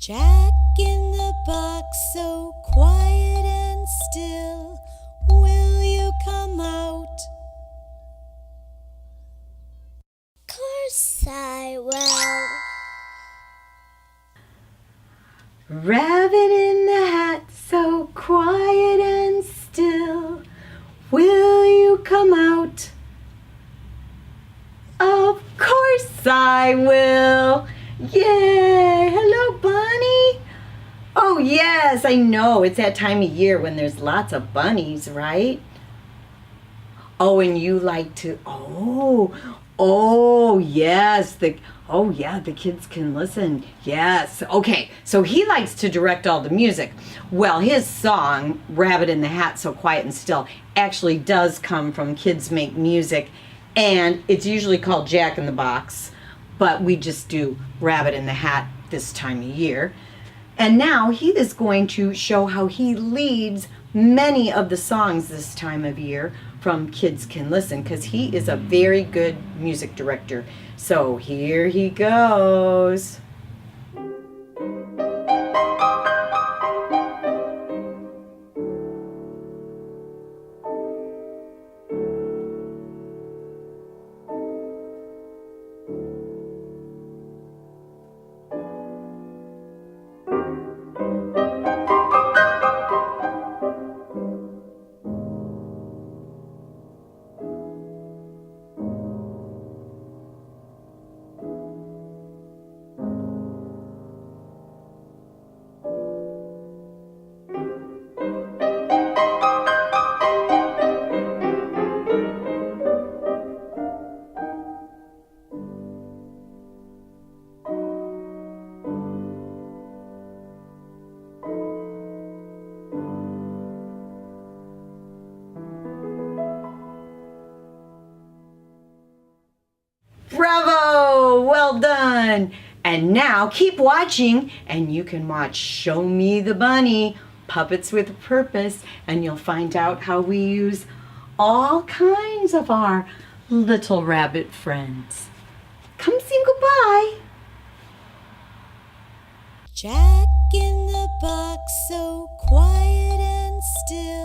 Jack in the box, so quiet and still, will you come out? Course I will. Rabbit in the hat, so quiet and still, will you come out? Of course I will. Yay! Hello, Bunny. Oh, yes, I know. It's that time of year when there's lots of bunnies, right? Oh, and you like to, yes, the kids can listen. Yes. Okay, so he likes to direct all the music. Well, his song, Rabbit in the Hat, So Quiet and Still, actually does come from Kids Make Music, and it's usually called Jack in the Box, but we just do Rabbit in the Hat this time of year. And now he is going to show how he leads many of the songs this time of year from Kids Can Listen, because he is a very good music director. So here he goes. Bravo! Well done! And now keep watching, and you can watch Show Me the Bunny, Puppets with a Purpose, and you'll find out how we use all kinds of our little rabbit friends. Come sing goodbye. Jack in the box, so quiet and still.